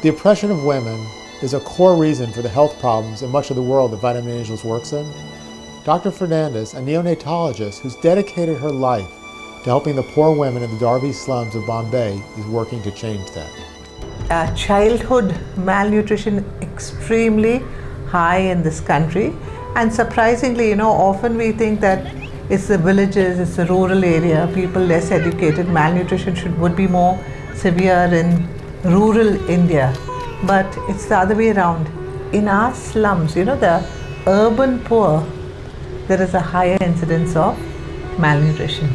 The oppression of women is a core reason for the health problems in much of the world that Vitamin Angels works in. Dr. Fernandez, a neonatologist who's dedicated her life to helping the poor women in the Darby slums of Bombay, is working to change that. Childhood malnutrition extremely high in this country, and surprisingly, often we think that it's the villages, it's the rural area, people less educated. Malnutrition would be more severe in rural India, but it's the other way around. In our slums, the urban poor, there is a higher incidence of malnutrition.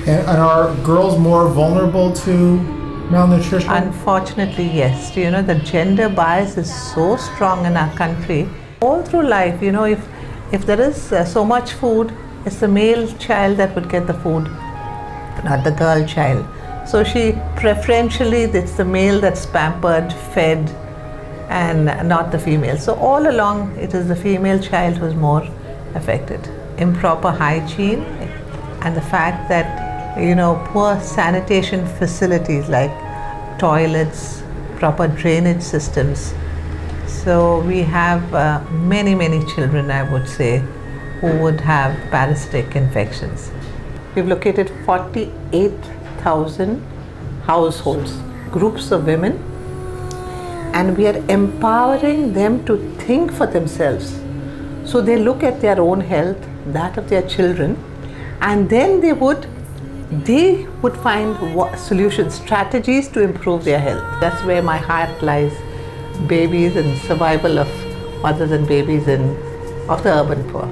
And are girls more vulnerable to malnutrition? Unfortunately, yes. The gender bias is so strong in our country. All through life, if there is so much food, it's the male child that would get the food, not the girl child. So preferentially, it's the male that's pampered, fed, and not the female. So all along, it is the female child who's more affected. Improper hygiene and the fact that, poor sanitation facilities like toilets, proper drainage systems. So we have many children, I would say, who would have parasitic infections. We've located 48,000 households, groups of women, and we are empowering them to think for themselves. So they look at their own health, that of their children, and then they would find solutions, strategies to improve their health. That's where my heart lies. Babies and survival of mothers and babies of the urban poor.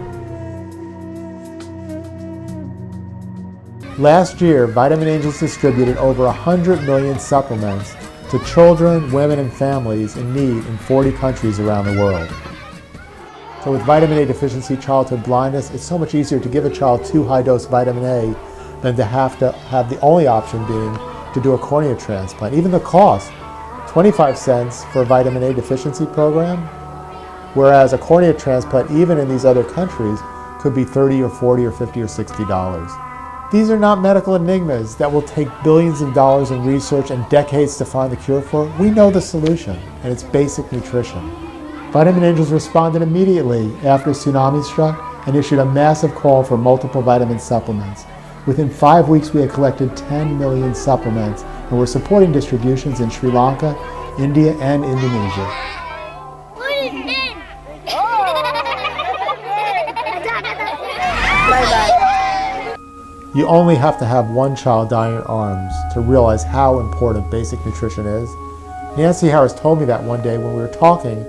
Last year, Vitamin Angels distributed over 100 million supplements to children, women, and families in need in 40 countries around the world. So with vitamin A deficiency childhood blindness, it's so much easier to give a child 2 high-dose vitamin A than to have the only option being to do a cornea transplant. Even the cost, 25 cents for a vitamin A deficiency program, whereas a cornea transplant, even in these other countries, could be $30 or $40 or $50 or $60. These are not medical enigmas that will take billions of dollars in research and decades to find the cure for. We know the solution, and it's basic nutrition. Vitamin Angels responded immediately after a tsunami struck and issued a massive call for multiple vitamin supplements. Within 5 weeks, we had collected 10 million supplements, and we're supporting distributions in Sri Lanka, India, and Indonesia. You only have to have one child die in your arms to realize how important basic nutrition is. Nancy Harris told me that one day when we were talking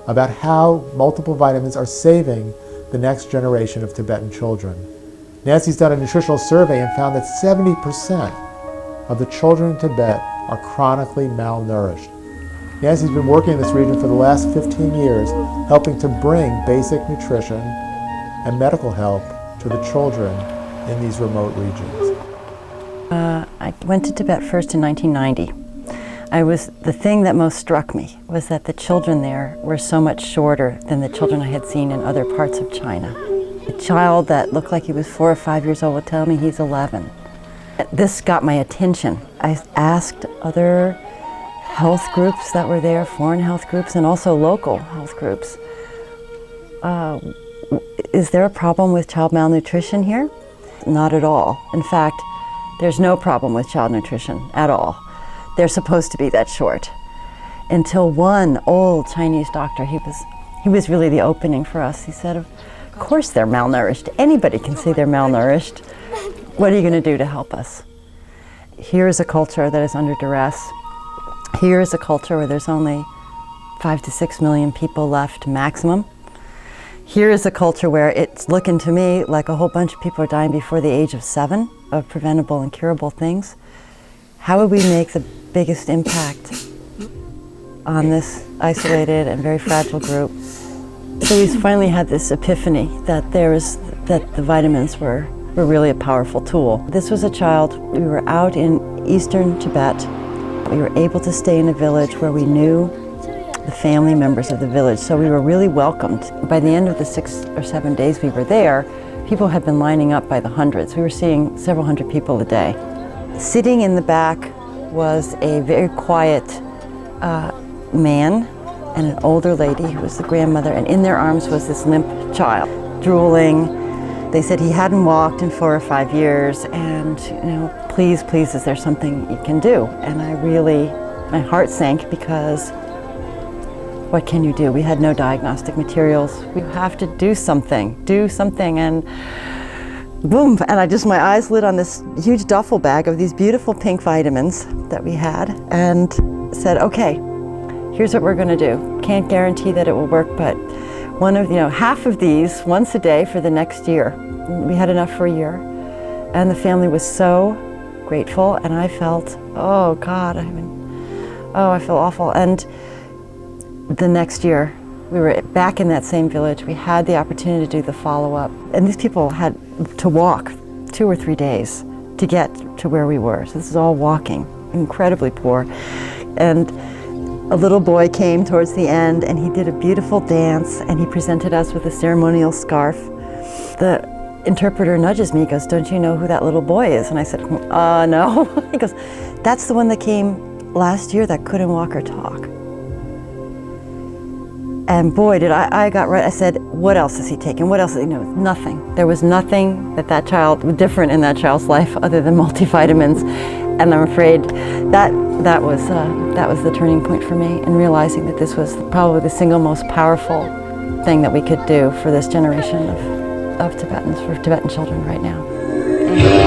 about how multiple vitamins are saving the next generation of Tibetan children. Nancy's done a nutritional survey and found that 70% of the children in Tibet are chronically malnourished. Nancy's been working in this region for the last 15 years, helping to bring basic nutrition and medical help to the children in these remote regions. I went to Tibet first in 1990. The thing that most struck me was that the children there were so much shorter than the children I had seen in other parts of China. A child that looked like he was 4 or 5 years old would tell me he's 11. This got my attention. I asked other health groups that were there, foreign health groups and also local health groups, is there a problem with child malnutrition here? Not at all. In fact, there's no problem with child nutrition at all. They're supposed to be that short. Until one old Chinese doctor, he was really the opening for us. He said, of course they're malnourished. Anybody can say they're malnourished. What are you going to do to help us? Here is a culture that is under duress. Here is a culture where there's only 5 to 6 million people left maximum. Here is a culture where it's looking to me like a whole bunch of people are dying before the age of 7 of preventable and curable things. How would we make the biggest impact on this isolated and very fragile group? So we finally had this epiphany that the vitamins were really a powerful tool. This was a child, we were out in eastern Tibet. We were able to stay in a village where we knew the family members of the village, so we were really welcomed. By the end of the 6 or 7 days we were there, people had been lining up by the hundreds. We were seeing several hundred people a day. Sitting in the back was a very quiet man and an older lady who was the grandmother, and in their arms was this limp child, drooling. They said he hadn't walked in 4 or 5 years, and please, please, is there something you can do? And my heart sank, because what can you do? We had no diagnostic materials. We have to do something, and boom, and my eyes lit on this huge duffel bag of these beautiful pink vitamins that we had, and said, okay, here's what we're gonna do. Can't guarantee that it will work, but half of these once a day for the next year. We had enough for a year, and the family was so grateful, and I felt, oh God, I feel awful. And the next year, we were back in that same village. We had the opportunity to do the follow-up, and these people had to walk 2 or 3 days to get to where we were. So this is all walking, incredibly poor. And a little boy came towards the end, and he did a beautiful dance, and he presented us with a ceremonial scarf. The interpreter nudges me, he goes, don't you know who that little boy is? And I said, no. He goes, that's the one that came last year that couldn't walk or talk. And boy, did I got right. I said, what else is he taking? What else? Nothing. There was nothing that child, different in that child's life other than multivitamins. And I'm afraid that was the turning point for me in realizing that this was probably the single most powerful thing that we could do for this generation of Tibetans, for Tibetan children right now.